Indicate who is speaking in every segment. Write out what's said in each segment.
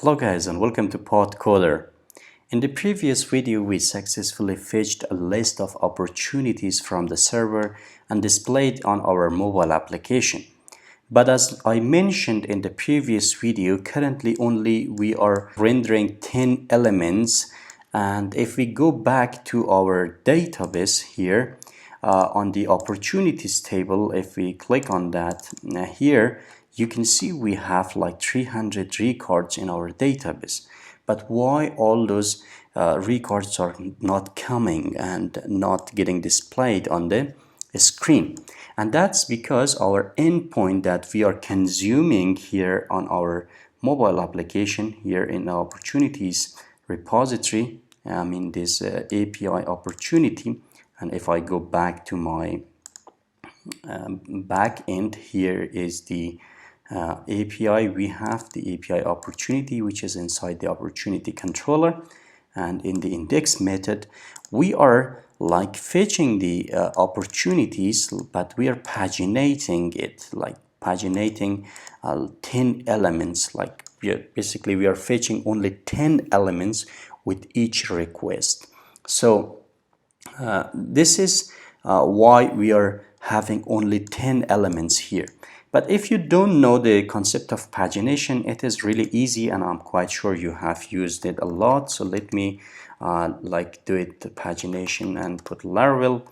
Speaker 1: Hello guys and welcome to PodCoder. In the previous video we successfully fetched a list of opportunities from the server and displayed on our mobile application. But as I mentioned in the previous video, currently only we are rendering 10 elements, and if we go back to our database here on the opportunities table, if we click on that here, you can see we have like 300 records in our database. But why all those records are not coming and not getting displayed on the screen? And that's because our endpoint that we are consuming here on our mobile application here in the opportunities repository, this API opportunity, and if I go back to my backend, here is the API. We have the API opportunity, which is inside the opportunity controller, and in the index method we are like fetching the opportunities, but we are paginating it, like paginating 10 elements. Like basically we are fetching only 10 elements with each request. So this is why we are having only 10 elements here. But if you don't know the concept of pagination, it is really easy, and I'm quite sure you have used it a lot. So let me do it the pagination and put Laravel.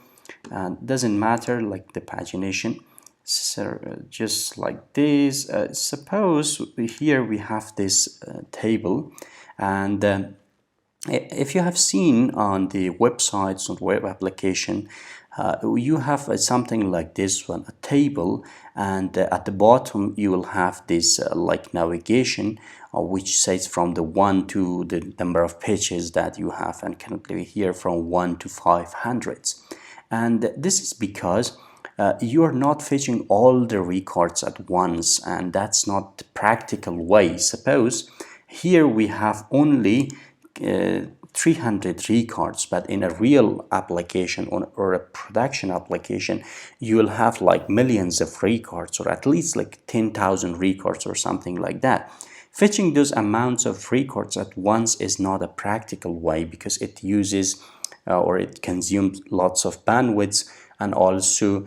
Speaker 1: Doesn't matter like the pagination. So just like this. Suppose here we have this table, and if you have seen on the websites and web application, you have something like this one, a table, and at the bottom you will have this like navigation which says from the 1 to the number of pages that you have, and currently here from 1 to 500. And this is because you are not fetching all the records at once, and that's not the practical way. Suppose here we have only 300 records, but in a real application or a production application you will have like millions of records, or at least like 10,000 records or something like that. Fetching those amounts of records at once is not a practical way, because it uses or it consumes lots of bandwidth, and also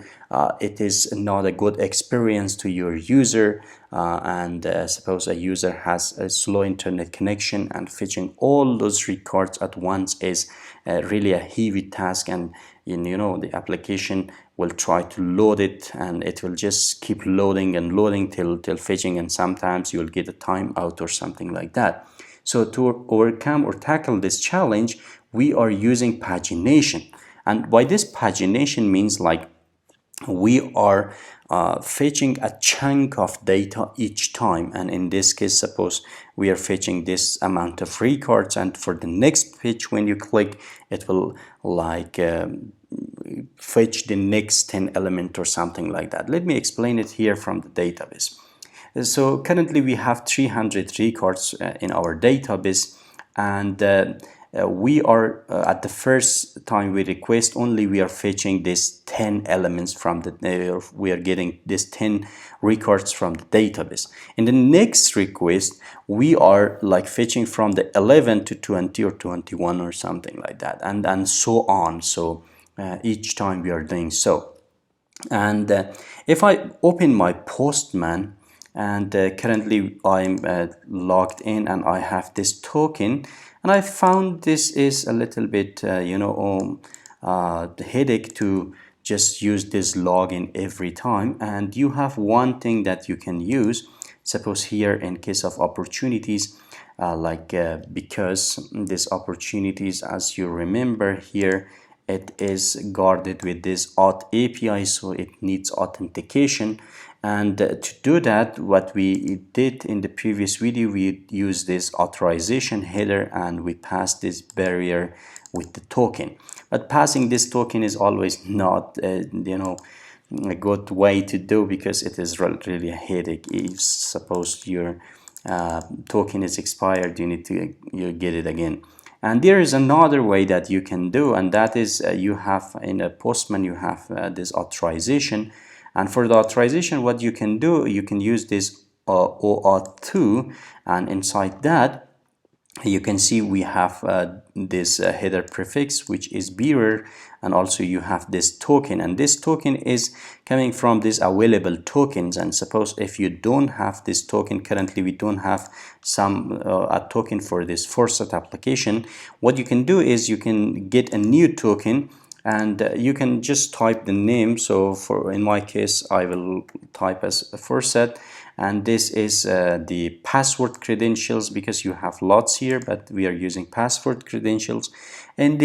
Speaker 1: it is not a good experience to your user, and suppose a user has a slow internet connection, and fetching all those records at once is really a heavy task, and the application will try to load it, and it will just keep loading and loading till fetching, and sometimes you'll get a timeout or something like that. So to overcome or tackle this challenge, we are using pagination. And by this pagination means like we are fetching a chunk of data each time, and in this case suppose we are fetching this amount of records, and for the next page when you click it will like fetch the next 10 element or something like that. Let me explain it here from the database. So currently we have 300 records in our database, and we are at the first time we request only we are fetching this 10 elements from the we are getting this 10 records from the database. In the next request we are like fetching from the 11 to 20 or 21 or something like that, and so on. So each time we are doing so. And if I open my Postman, and currently I'm logged in and I have this token, and I found this is a little bit the headache to just use this login every time. And you have one thing that you can use. Suppose here in case of opportunities, because these opportunities, as you remember here, it is guarded with this auth API, so it needs authentication. And to do that, what we did in the previous video, we used this authorization header and we passed this barrier with the token. But passing this token is always not a good way to do, because it is really a headache. If suppose your token is expired, you need to get it again. And there is another way that you can do, and that is you have in a Postman you have this authorization. And for the authorization, what you can do, you can use this OAuth2, and inside that you can see we have this header prefix, which is bearer, and also you have this token, and this token is coming from these available tokens. And suppose if you don't have this token, currently we don't have a token for this forset application, what you can do is you can get a new token, and you can just type the name. So for in my case I will type as a forset, and this is the password credentials, because you have lots here, but we are using password credentials. And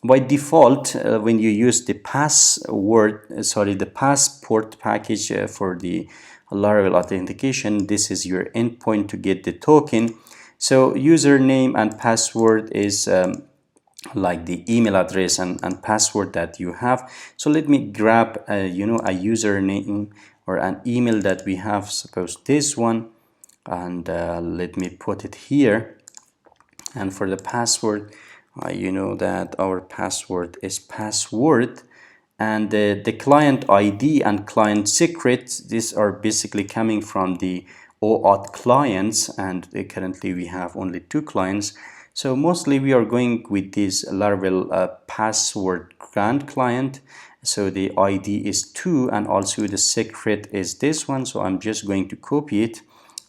Speaker 1: by default, when you use the the passport package for the Laravel authentication, this is your endpoint to get the token. So username and password is like the email address and password that you have. So let me grab a username or an email that we have, suppose this one, and let me put it here. And for the password, you know that our password is password, and the client ID and client secret, these are basically coming from the OAuth clients, and currently we have only 2 clients. So mostly we are going with this Laravel password grant client. So the ID is 2, and also the secret is this one. So I'm just going to copy it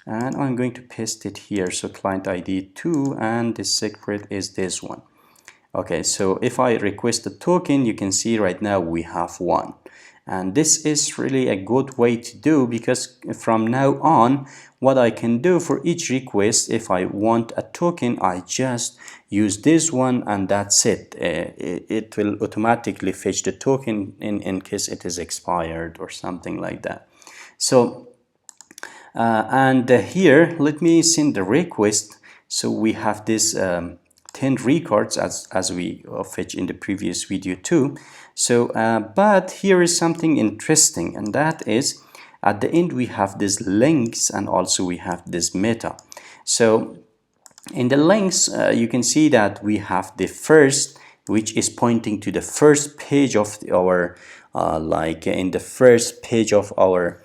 Speaker 1: and I'm going to paste it here. So client ID 2 and the secret is this one. Okay, so if I request a token, you can see right now we have 1. And this is really a good way to do, because from now on, what I can do for each request, if I want a token, I just use this one and that's it. It will automatically fetch the token in case it is expired or something like that. So, here, let me send the request. So we have this 10 records as we fetch in the previous video too. So but here is something interesting, and that is at the end we have these links, and also we have this meta. So in the links you can see that we have the first, which is pointing to the first page of our in the first page of our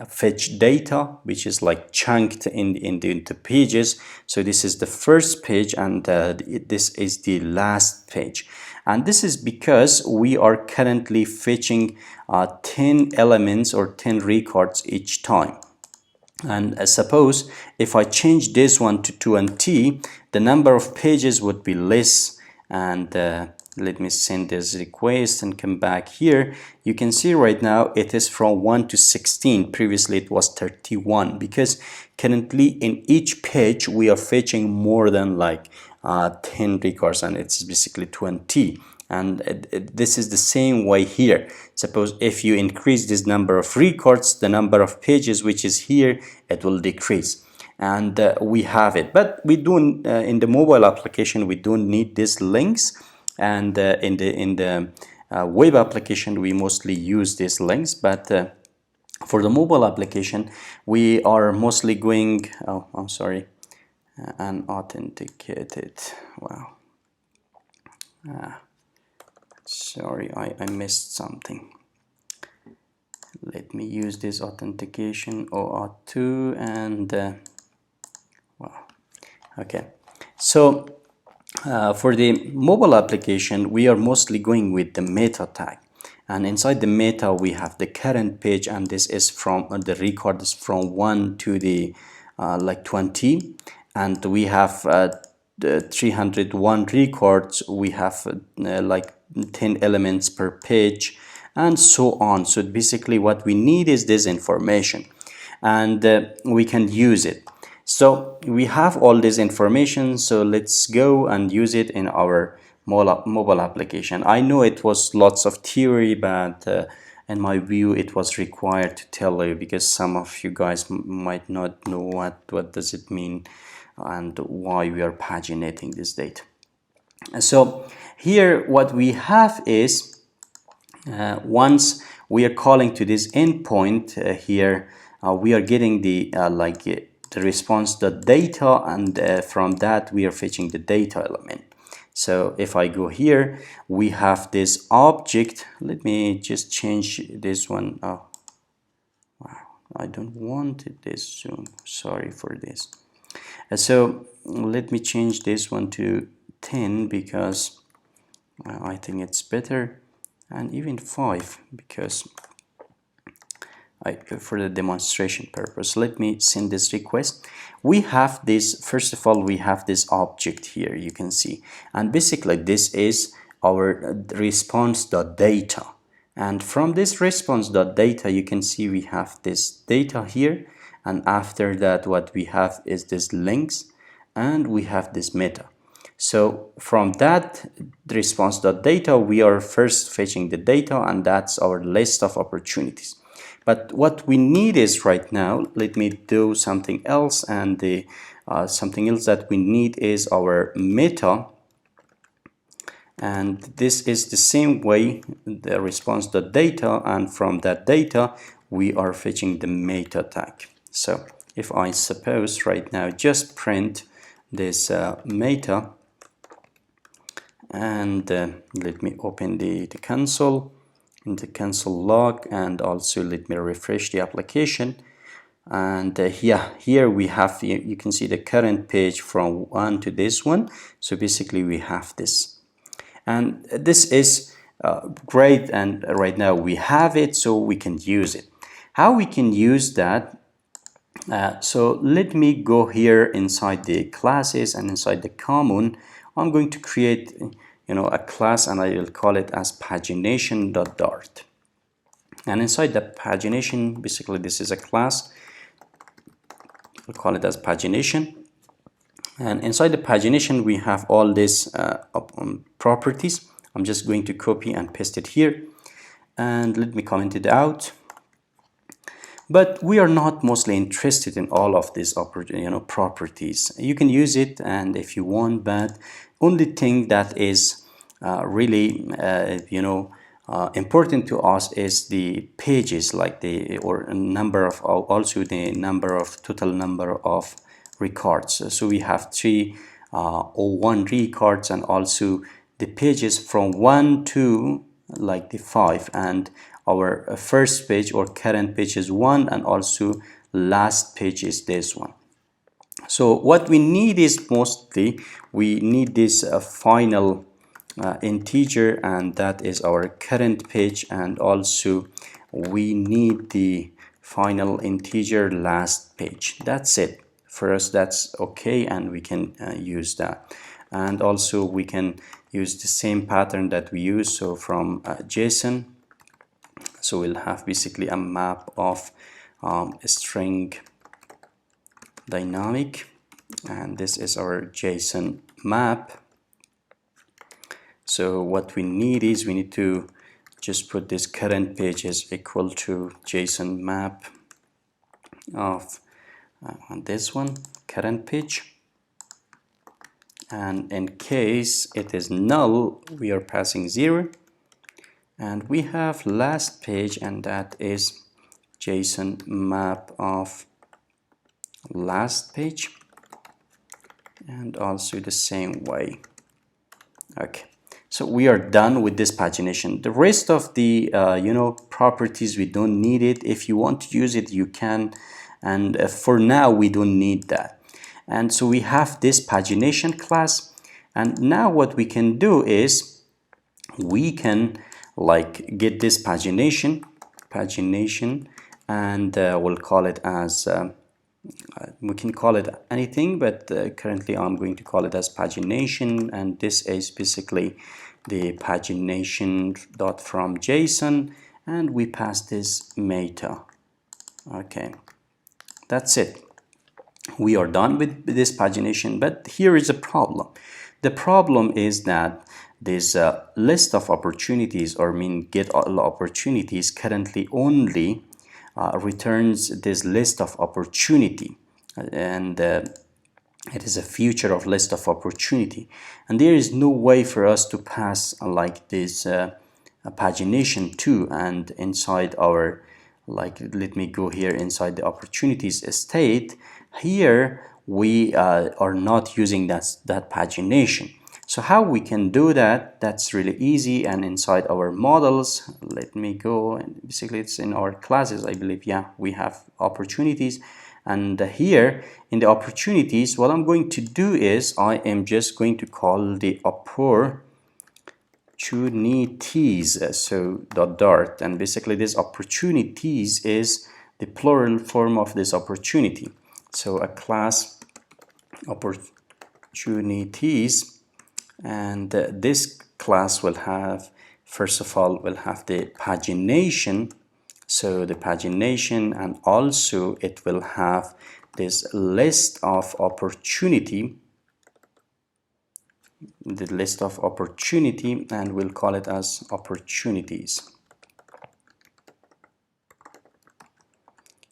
Speaker 1: fetch data, which is like chunked into pages. So this is the first page, and this is the last page. And this is because we are currently fetching 10 elements or 10 records each time. And suppose if I change this one to 20, the number of pages would be less. And let me send this request and come back here. You can see right now it is from 1 to 16. Previously it was 31, because currently in each page we are fetching more than like 10 records, and it's basically 20. And this is the same way here. Suppose if you increase this number of records, the number of pages which is here, it will decrease. And we have it, but we don't in the mobile application we don't need these links, and in the web application we mostly use these links. But for the mobile application we are mostly going unauthenticated. Wow, sorry, I missed something. Let me use this authentication OAuth2 and wow. Okay, so for the mobile application we are mostly going with the meta tag, and inside the meta we have the current page, and this is from the record is from 1 to the 20, and we have the 301 records. We have like 10 elements per page and so on. So basically what we need is this information, and we can use it. So we have all this information, so let's go and use it in our mobile application. I know it was lots of theory, but in my view it was required to tell you, because some of you guys might not know what does it mean and why we are paginating this data. So here what we have is once we are calling to this endpoint here, we are getting the the response data, and from that we are fetching the data element. So if I go here, we have this object. Let me just change this one. Oh, wow. I don't want it this soon, sorry for this. So let me change this one to 10 because I think it's better, and even 5 because for the demonstration purpose. Let me send this request. We have this, first of all, we have this object here, you can see, and basically this is our response.data, and from this response.data you can see we have this data here, and after that what we have is this links, and we have this meta. So from that response.data we are first fetching the data, and that's our list of opportunities. But what we need is right now, let me do something else, and the something else that we need is our meta, and this is the same way, the response.data, and from that data we are fetching the meta tag. So if I suppose right now just print this meta, and let me open the console, in the console log, and also let me refresh the application, and here we have, you can see the current page from one to this one. So basically we have this, and this is great, and right now we have it, so we can use it. How we can use that? So let me go here inside the classes, and inside the common I'm going to create a class, and I will call it as pagination.dart. And inside the pagination, basically this is a class, we'll call it as pagination. And inside the pagination we have all these properties. I'm just going to copy and paste it here, and let me comment it out. But we are not mostly interested in all of these properties. You can use it, and if you want, but only thing that is really important to us is the pages, like the number of, also the total number of records. So we have 301 records, and also the pages from 1 to like the 5, and our first page or current page is 1, and also last page is this one. So what we need is mostly we need this final integer, and that is our current page, and also we need the final integer last page. That's it. For us that's okay, and we can use that. And also we can use the same pattern that we use, so from JSON. So we'll have basically a map of a string dynamic, and this is our JSON map. So what we need is we need to just put this current page is equal to JSON map of this one, current page, and in case it is null we are passing 0. And we have last page, and that is JSON map of last page, and also the same way. Okay, so we are done with this pagination. The rest of the properties, we don't need it. If you want to use it you can, and for now we don't need that. And so we have this pagination class, and now what we can do is we can get this pagination, and we'll call it as we can call it anything, but currently I'm going to call it as pagination, and this is basically the pagination dot from JSON, and we pass this meta. Okay, that's it. We are done with this pagination, but here is a problem. The problem is that this list of opportunities, or get all opportunities, currently only returns this list of opportunity, and it is a future of list of opportunity, and there is no way for us to pass like this pagination to, and inside our let me go here inside the opportunities state. Here we are not using that pagination. So how we can do that? That's really easy, and inside our models, let me go, and basically it's in our classes, I believe. Yeah, we have opportunities, and here in the opportunities, what I'm going to do is I am just going to call the opportunities, so dart, and basically this opportunities is the plural form of this opportunity. So a class opportunities, and this class will have, first of all, will have the pagination. So the pagination, and also it will have this list of opportunity, the list of opportunity, and we'll call it as opportunities.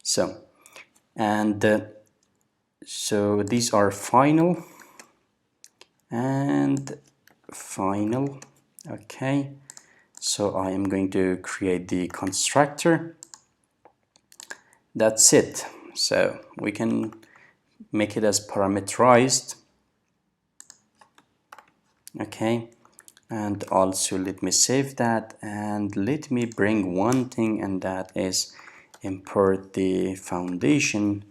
Speaker 1: So, and so these are final and final. Okay, so I am going to create the constructor. That's it. So we can make it as parameterized. Okay, and also let me save that, and let me bring one thing, and that is import the foundation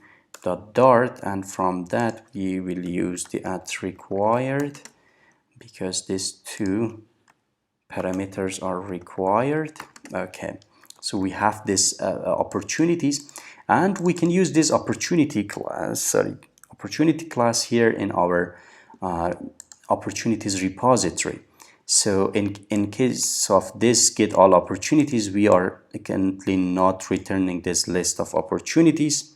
Speaker 1: dart, and from that we will use the @required, because these two parameters are required. Okay, so we have this opportunities, and we can use this opportunity class here in our opportunities repository. So in case of this get all opportunities, we are currently not returning this list of opportunities.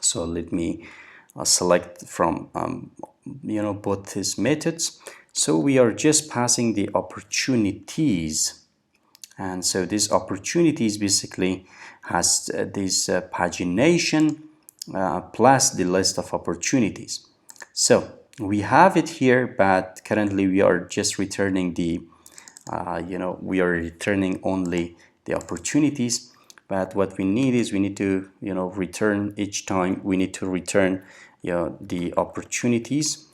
Speaker 1: So let me select from both these methods. So we are just passing the opportunities, and so these opportunities basically has this pagination plus the list of opportunities. So we have it here, but currently we are just returning the we are returning only the opportunities. But what we need is we need to return each time, we need to return the opportunities,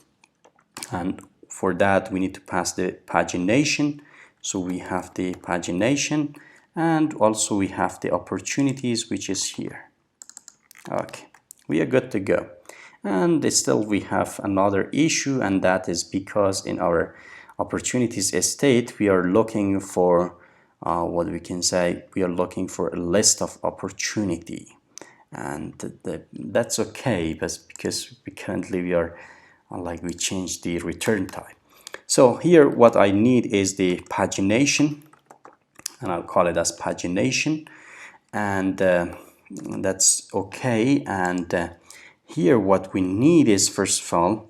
Speaker 1: and for that we need to pass the pagination. So we have the pagination, and also we have the opportunities, which is here. Okay, we are good to go. And still we have another issue, and that is because in our opportunities state we are looking for what we can say, we are looking for a list of opportunity, and that's okay, but because we are we changed the return type. So here what I need is the pagination, and I'll call it as pagination, and that's okay. And here what we need is, first of all,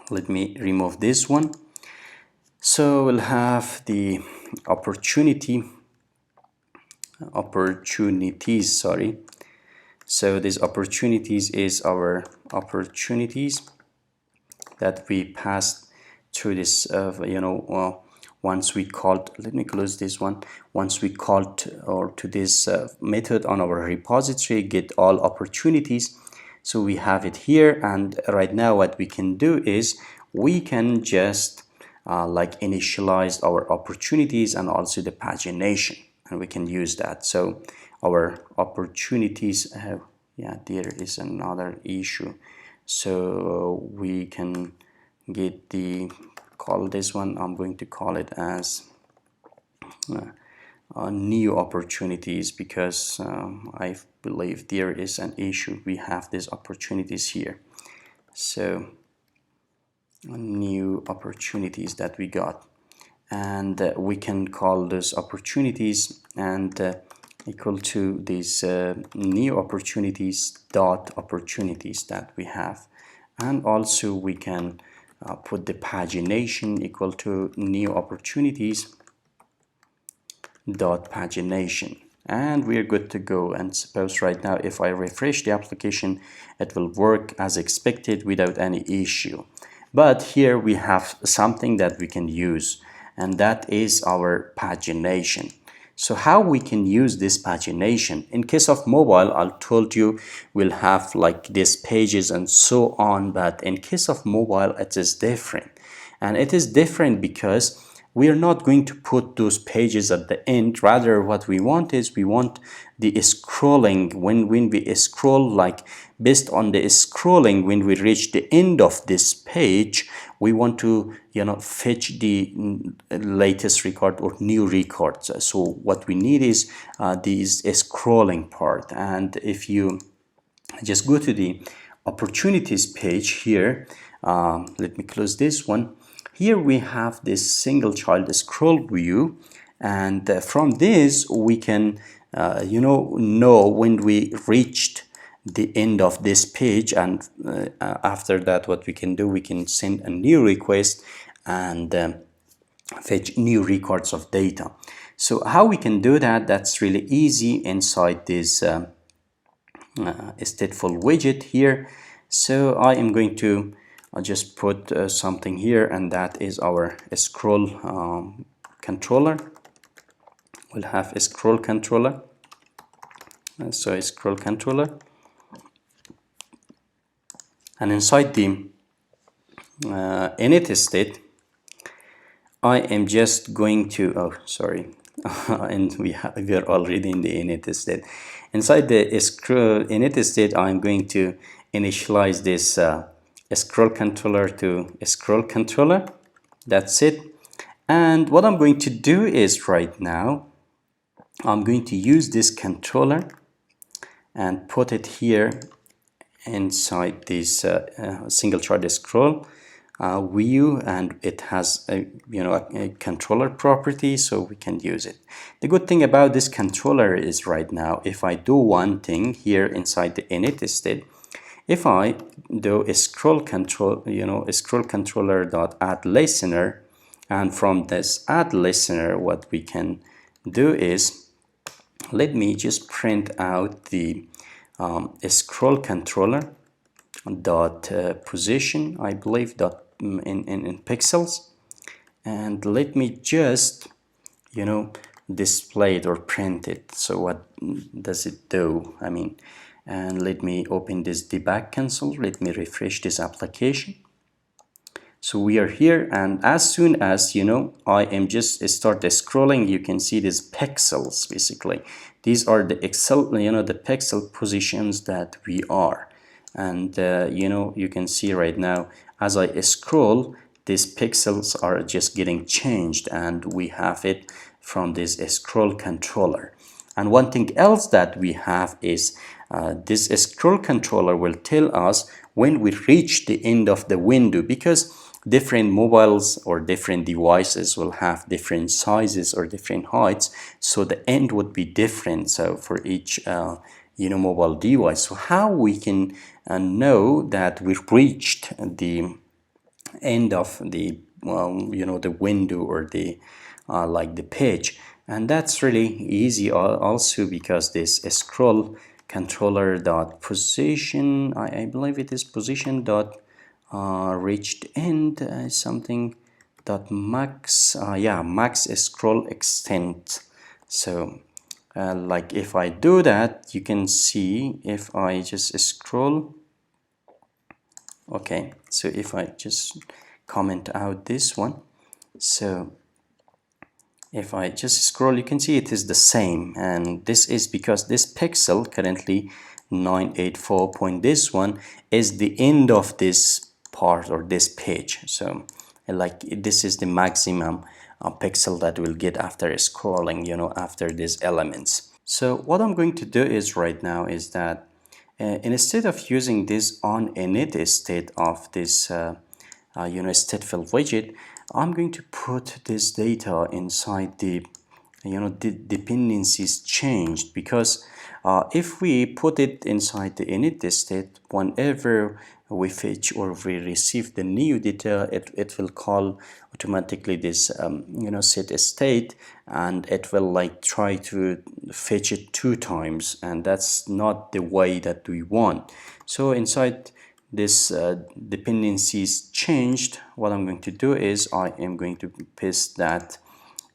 Speaker 1: let me remove this one. So we'll have the opportunities, sorry. So these opportunities is our opportunities that we passed through this once we called, let me close this one, once we called or to this method on our repository get all opportunities. So we have it here, and right now what we can do is we can just initialize our opportunities and also the pagination, and we can use that. So our opportunities yeah, there is another issue. So we can get the call this one, I'm going to call it as new opportunities, because I believe there is an issue. We have these opportunities here. So new opportunities that we got, and we can call those opportunities and equal to these new opportunities dot opportunities that we have, and also we can put the pagination equal to new opportunities dot pagination, and we are good to go. And suppose right now if I refresh the application, it will work as expected without any issue. But here we have something that we can use, and that is our pagination. So how we can use this pagination? In case of mobile, I told you we'll have like these pages and so on, but in case of mobile it is different. And it is different because we are not going to put those pages at the end. Rather, what we want is we want the scrolling. When we scroll, like based on the scrolling, when we reach the end of this page, we want to fetch the latest record or new records. So what we need is this scrolling part. And if you just go to the opportunities page here, let me close this one. Here we have this single child scroll view, and from this we can know when we reached the end of this page. And after that, what we can do, we can send a new request and fetch new records of data. So how we can do that? That's really easy inside this stateful widget here. So I am going to just put something here, and that is our scroll controller. We'll have a scroll controller. So a scroll controller, and inside the init state, I am just going to and we are already in the init state. Inside the scroll init state, I'm going to initialize this scroll controller to a scroll controller. That's it. And what I'm going to do is right now, I'm going to use this controller and put it here inside this single chart scroll view, and it has a controller property, so we can use it. The good thing about this controller is right now, if I do one thing here inside the init state, if I do a scroll control, a scroll controller dot add listener, and from this add listener, what we can do is, let me just print out the scroll controller dot position, I believe, dot in pixels, and let me just display it or print it. So what does it do? I mean, and let me open this debug console. Let me refresh this application. So we are here, and as soon as I am just start scrolling, you can see these pixels. Basically, these are the the pixel positions that we are. And you can see right now, as I scroll, these pixels are just getting changed, and we have it from this scroll controller. And one thing else that we have is this scroll controller will tell us when we reach the end of the window, because different mobiles or different devices will have different sizes or different heights, so the end would be different. So for each mobile device, so how we can know that we've reached the end of the the window or the like the page. And that's really easy also, because this scroll controller dot position, I believe it is position dot reached end, something dot max, max scroll extent. So like if I do that, you can see if I just scroll. Okay, so if I just comment out this one, so if I just scroll, you can see it is the same, and this is because this pixel currently 984 point, this one is the end of this part or this page. So like this is the maximum pixel that we'll get after scrolling, after these elements. So what I'm going to do is right now is that instead of using this on init state of this stateful widget, I'm going to put this data inside the the dependencies changed, because if we put it inside the init state, whenever we fetch or we receive the new data, it will call automatically this set state, and it will like try to fetch it 2 times, and that's not the way that we want. So inside this dependencies changed, what I'm going to do is I am going to paste that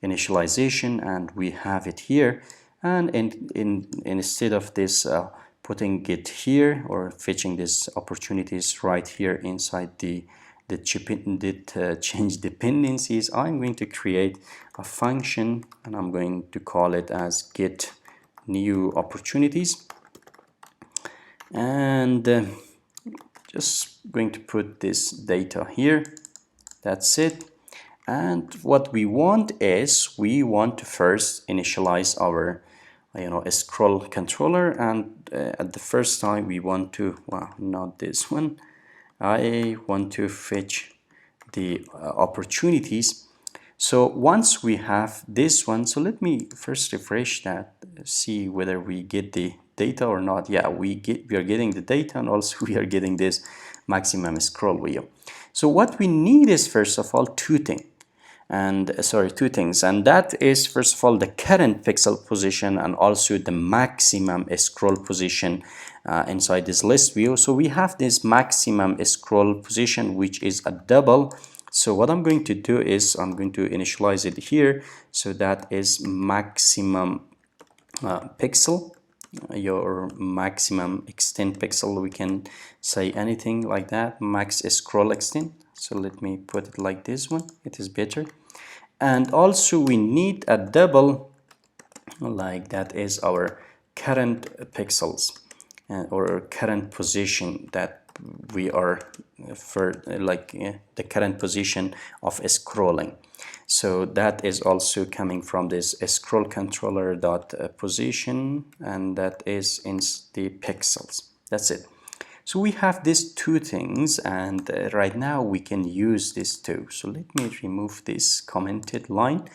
Speaker 1: initialization, and we have it here. And instead of this putting it here or fetching these opportunities right here inside the change dependencies, I'm going to create a function and I'm going to call it as get new opportunities, and just going to put this data here. That's it. And what we want is we want to first initialize our scroll controller, and at the first time we want to, well, not this one, I want to fetch the opportunities. So once we have this one, so let me first refresh that, see whether we get the data or not. Yeah, we are getting the data, and also we are getting this maximum scroll wheel. So what we need is first of all two things, and that is first of all the current pixel position and also the maximum scroll position inside this list view. So we have this maximum scroll position, which is a double. So what I'm going to do is I'm going to initialize it here. So that is maximum pixel, your maximum extent pixel. We can say anything like that, max scroll extent. So let me put it like this one, it is better. And also we need a double, like that is our current pixels or current position that we are for, like the current position of scrolling. So that is also coming from this scroll controller dot position, and that is in the pixels. That's it. So we have these two things, and right now we can use these two. So let me remove this commented line.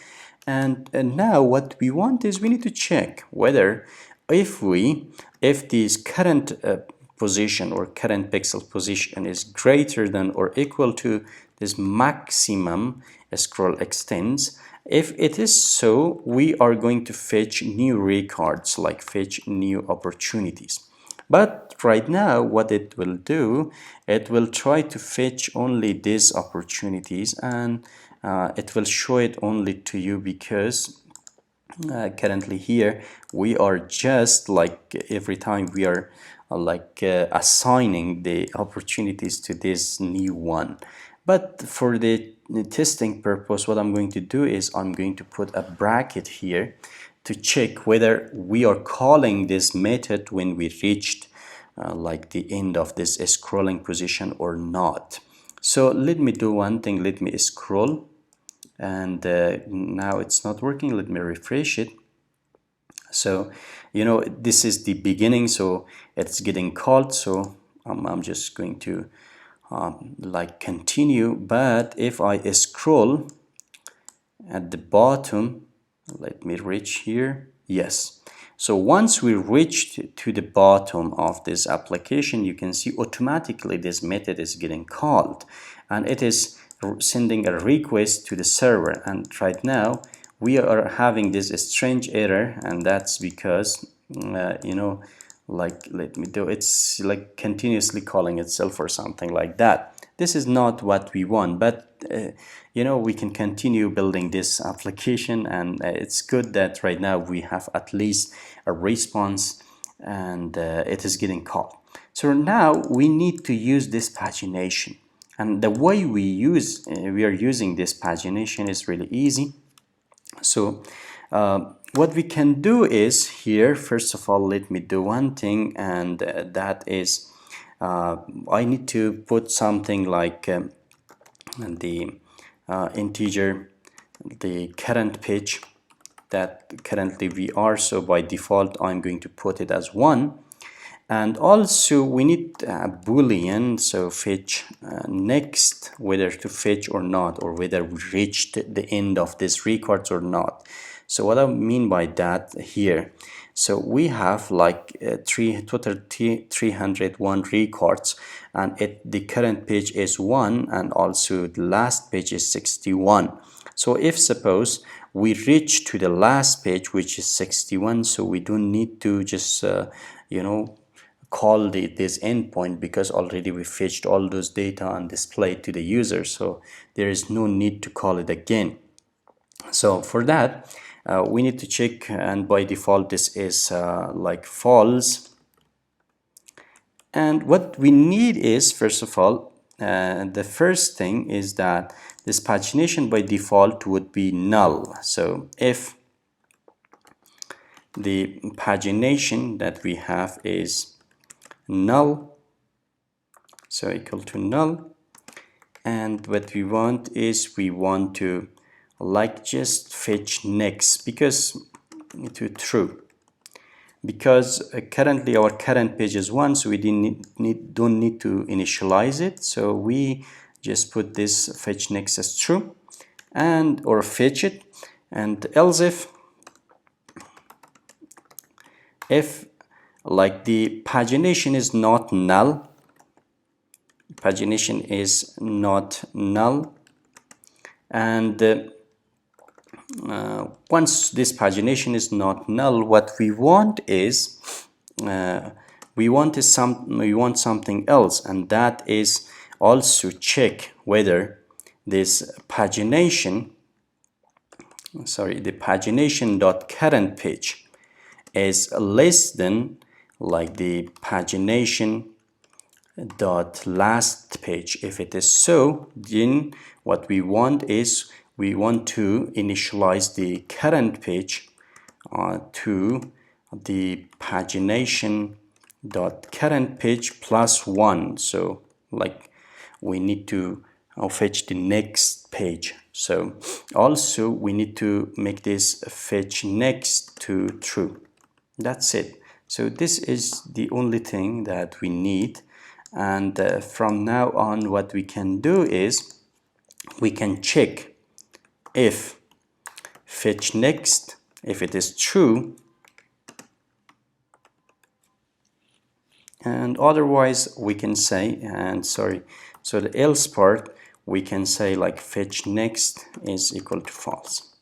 Speaker 1: And now what we want is we need to check whether if this current position or current pixel position is greater than or equal to this maximum scroll extents. If it is so, we are going to fetch new records, like fetch new opportunities. But right now what it will do, it will try to fetch only these opportunities, and it will show it only to you because currently here we are just like every time we are assigning the opportunities to this new one. But for the testing purpose, what I'm going to do is I'm going to put a bracket here to check whether we are calling this method when we reached like the end of this scrolling position or not. So let me do one thing. Let me scroll, and now it's not working. Let me refresh it. So this is the beginning, so it's getting called. So I'm just going to like continue. But if I scroll at the bottom, let me reach here. Yes. So once we reached to the bottom of this application, you can see automatically this method is getting called, and it is sending a request to the server. And right now we are having this strange error, and that's because like let me do, it's like continuously calling itself or something like that. This is not what we want, but we can continue building this application, and it's good that right now we have at least a response, and it is getting called. So now we need to use this pagination, and the way we are using this pagination is really easy. So what we can do is here, first of all, let me do one thing, and that is I need to put something like the integer, the current page that currently we are. So by default I'm going to put it as 1, and also we need a boolean, so fetch next, whether to fetch or not, or whether we reached the end of this records or not. So what I mean by that here, so we have like total 301 records, and the current page is 1, and also the last page is 61. So if suppose we reach to the last page, which is 61, so we don't need to just call this endpoint, because already we fetched all those data and displayed to the user, so there is no need to call it again. So for that we need to check, and by default this is like false. And what we need is, first of all, the first thing is that this pagination by default would be null. So if the pagination that we have is null, so equal to null, and what we want is we want to like just fetch next because to true, because currently our current page is 1, so we don't need to initialize it, so we just put this fetch next as true and or fetch it. And else if like the pagination is not null, pagination is not null, and once this pagination is not null, what we want is we want something else, and that is also check whether this pagination, the pagination dot current page is less than like the pagination dot last page. If it is so, then what we want is we want to initialize the current page to the pagination dot current page plus 1. So like we need to fetch the next page. So also we need to make this fetch next to true. That's it. So this is the only thing that we need, and from now on what we can do is we can check if fetch next, if it is true, and otherwise we can say, and sorry, so the else part we can say like fetch next is equal to false.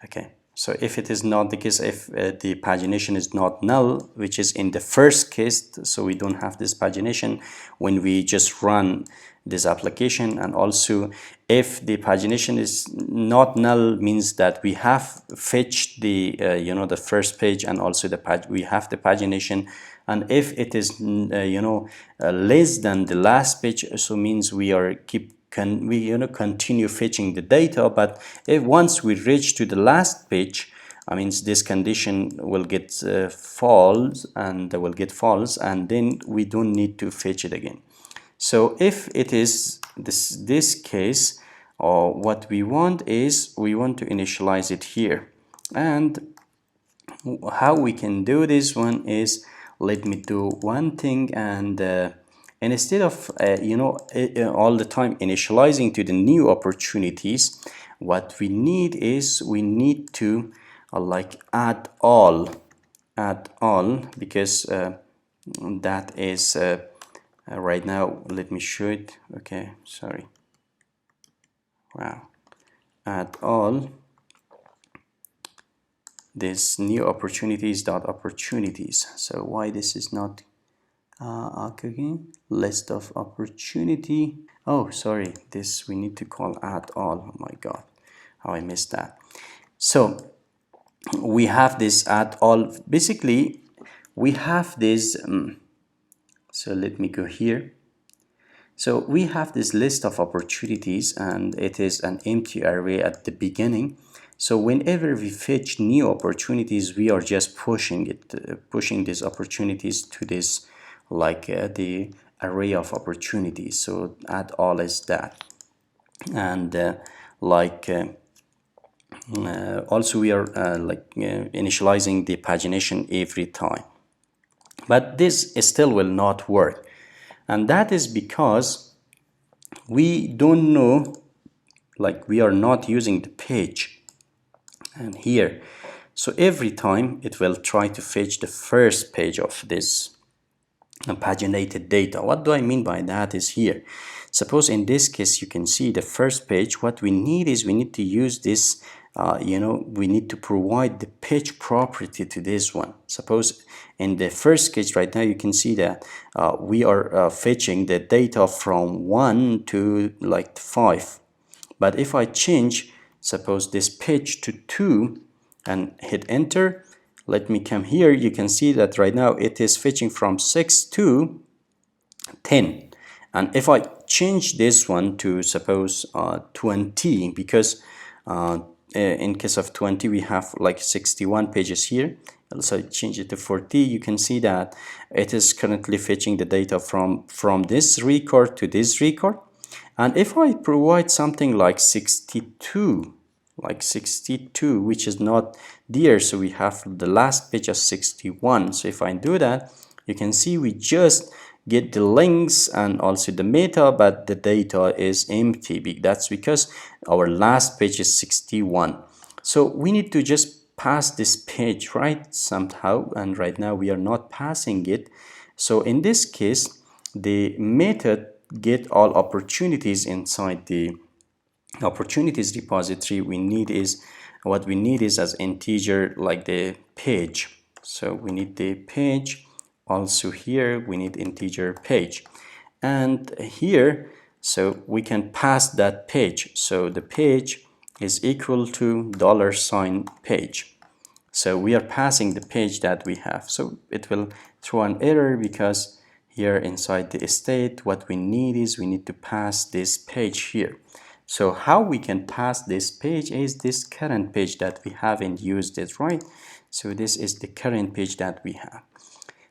Speaker 1: Okay, so if it is not the case, if the pagination is not null, which is in the first case, so we don't have this pagination when we just run this application, and also if the pagination is not null means that we have fetched the the first page, and also we have the pagination, and if it is less than the last page, so means we are continue fetching the data. But if once we reach to the last page, I mean this condition will get false, and and then we don't need to fetch it again. So if it is this case, what we want is we want to initialize it here. And how we can do this one is, let me do one thing, and instead of all the time initializing to the new opportunities, what we need is we need to like add all, because that is right now, let me show it. Okay, sorry. Wow, add all this new opportunities dot opportunities. So why this is not okay, list of opportunity. Oh, sorry, this we need to call add all. Oh my god, how I missed that. So we have this add all. Basically we have this so let me go here. So we have this list of opportunities, and it is an empty array at the beginning. So whenever we fetch new opportunities, we are just pushing these opportunities to this like the array of opportunities. So add all is that, and also we are initializing the pagination every time. But this still will not work, and that is because we don't know, like we are not using the page and here. So every time it will try to fetch the first page of this paginated data. What do I mean by that is here. Suppose in this case you can see the first page. What we need is we need to use this we need to provide the page property to this one. Suppose in the first case right now you can see that we are fetching the data from 1 to like 5. But if I change, suppose this page to 2 and hit enter, let me come here, you can see that right now it is fetching from 6 to 10. And if I change this one to suppose 20, because in case of 20 we have like 61 pages here. So change it to 40. You can see that it is currently fetching the data from this record to this record. And if I provide something like 62, which is not there, so we have the last page as 61. So if I do that, you can see we just get the links and also the meta, but the data is empty. That's because our last page is 61. So we need to just pass this page, right, somehow, and right now we are not passing it. So in this case, the method get all opportunities inside the opportunities repository. What we need is as integer like the page. So we need the page. Also here we need integer page, and here so we can pass that page. So the page is equal to $page. So we are passing the page that we have. So it will throw an error because here inside the state what we need is we need to pass this page here. So how we can pass this page is this current page that we haven't used it, right? So this is the current page that we have.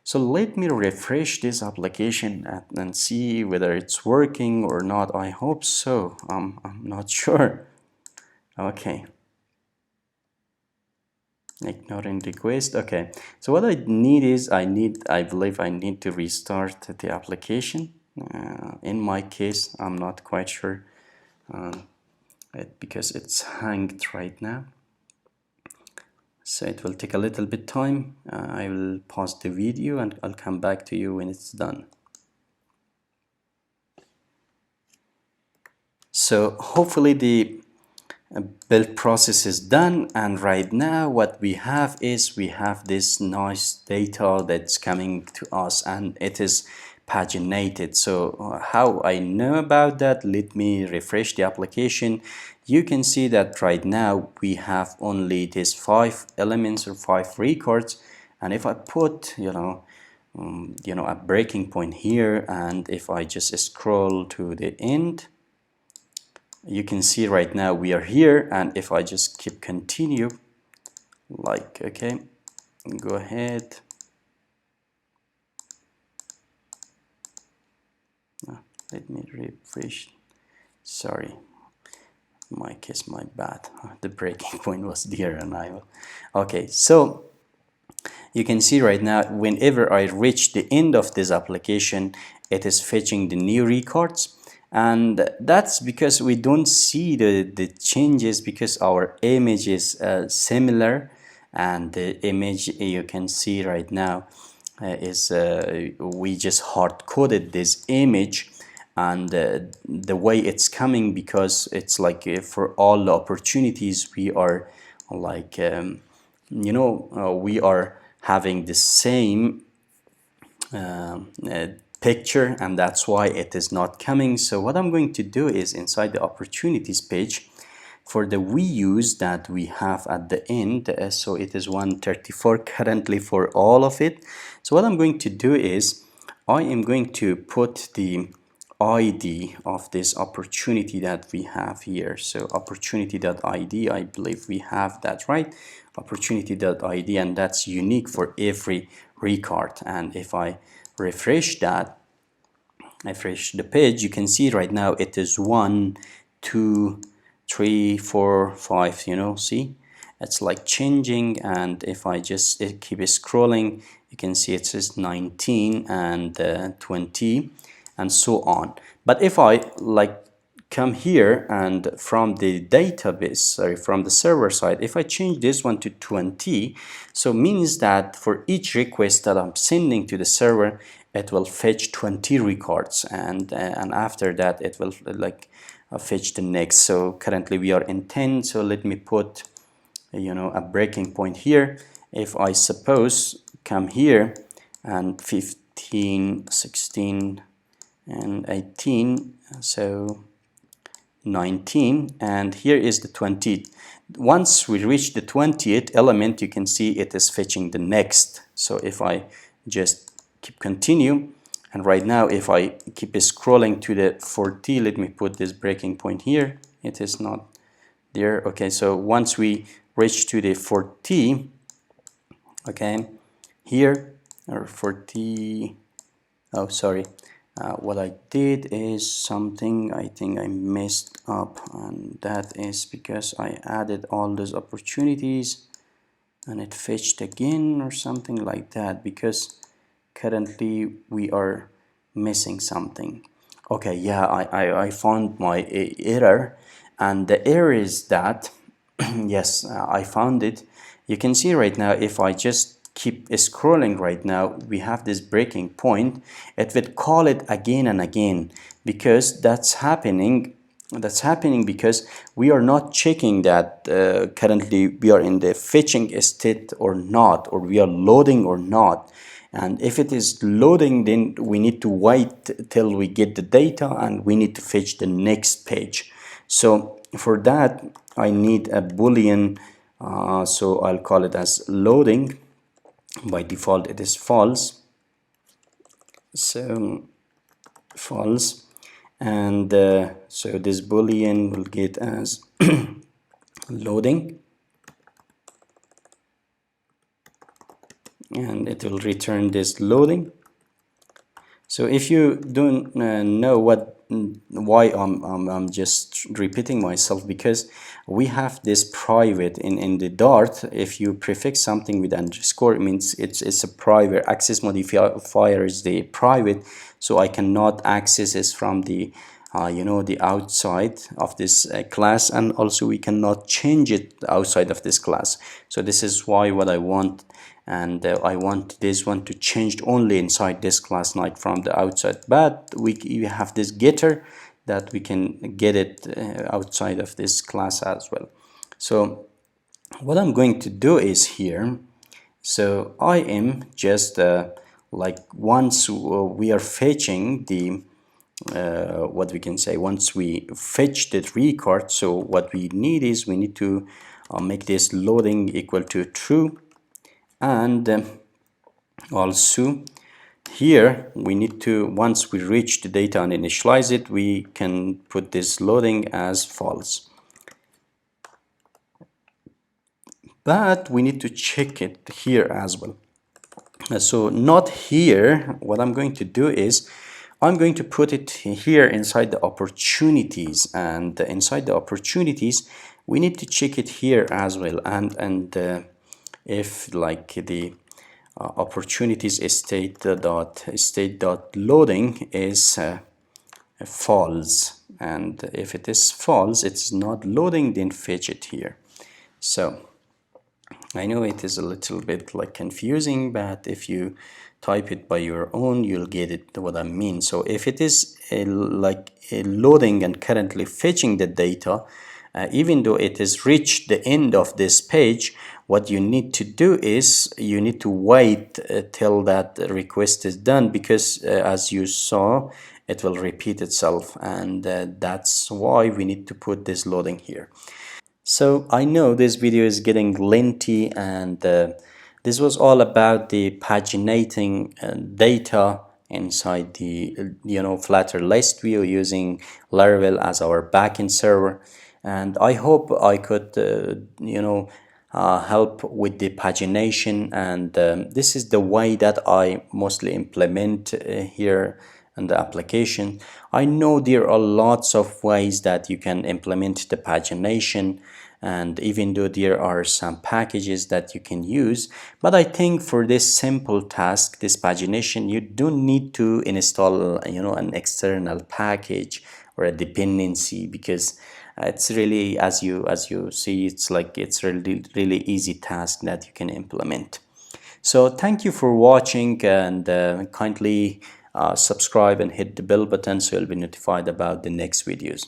Speaker 1: So let me refresh this application and see whether it's working or not. I hope so. I'm not sure. Okay. Ignoring request. Okay. So what I need is I believe I need to restart the application. In my case, I'm not quite sure because it's hanged right now. So it will take a little bit time. I will pause the video and I'll come back to you when it's done. So hopefully the build process is done, and right now what we have is we have this nice data that's coming to us and it is paginated. So how I know about that, let me refresh the application. You can see that right now we have only these 5 elements or 5 records, and if I put a breaking point here, and if I just scroll to the end, you can see right now we are here, and if I just keep continue, like, okay, go ahead. Let me refresh. Sorry, my case, my bad. The breaking point was there, and I will. Okay, so you can see right now whenever I reach the end of this application, it is fetching the new records. And that's because we don't see the changes because our image is similar, and the image you can see right now is we just hard-coded this image, and the way it's coming, because it's like for all the opportunities we are like we are having the same picture, and that's why it is not coming. So what I'm going to do is inside the opportunities page for the reuse that we have at the end, so it is 134 currently for all of it. So what I'm going to do is I am going to put the ID of this opportunity that we have here. So opportunity.id, I believe we have that, right? Opportunity.id, and that's unique for every record. And if I refresh that, refresh the page, you can see right now it is 1, 2, 3, 4, 5, see, it's like changing. And if I just keep scrolling, you can see it says 19 and 20 and so on. But if I like come here and from the database, sorry, from the server side, if I change this one to 20, so means that for each request that I'm sending to the server, it will fetch 20 records, and after that it will like fetch the next. So currently we are in 10, so let me put a breaking point here. If I suppose come here and 15, 16 and 18, so 19, and here is the 20th. Once we reach the 20th element, you can see it is fetching the next. So if I just keep continue And right now, if I keep scrolling to the 40, let me put this breaking point here. It is not there. Okay, so once we reach to the 40, okay, here, or 40, oh, sorry. What I did is something I think I messed up, and that is because I added all those opportunities and it fetched again or something like that, because currently we are missing something. Okay, yeah, I found my error, and the error is that yes, I found it. You can see right now, if I just keep scrolling right now, we have this breaking point. It will call it again and again, because that's happening because we are not checking that currently we are in the fetching state or not, or we are loading or not. And if it is loading, then we need to wait till we get the data and we need to fetch the next page. So for that, I need a boolean, so I'll call it as loading. By default it is false, so false. And so this boolean will get as loading, and it will return this loading. So if you don't know why I'm just repeating myself, because we have this private in the Dart. If you prefix something with underscore, it means it's a private. Access modifier is the private, so I cannot access this from the the outside of this class, and also we cannot change it outside of this class. So this is why what I want, and I want this one to change only inside this class, not from the outside. But we have this getter that we can get it outside of this class as well. So what I'm going to do is here, so I am just like once we are fetching the what we can say, once we fetch the record, so what we need is we need to make this loading equal to true. And also here we need to, once we reach the data and initialize it, we can put this loading as false. But we need to check it here as well. So not here. What I'm going to do is I'm going to put it here inside the opportunities, and inside the opportunities we need to check it here as well. And if like the opportunities state dot loading is false, and if it is false, it's not loading, then fetch it here. So I know it is a little bit like confusing, but if you type it by your own, you'll get it what I mean. So if it is like loading and currently fetching the data, even though it has reached the end of this page, what you need to do is you need to wait till that request is done, because as you saw, it will repeat itself, and that's why we need to put this loading here. So I know this video is getting lengthy, and this was all about the paginating data inside the Flutter list view using Laravel as our backend server. And I hope I could help with the pagination, and this is the way that I mostly implement here in the application. I know there are lots of ways that you can implement the pagination, and even though there are some packages that you can use, but I think for this simple task, this pagination, you don't need to install an external package or a dependency, because it's really, as you see, it's really easy task that you can implement. So thank you for watching, and kindly subscribe and hit the bell button so you'll be notified about the next videos.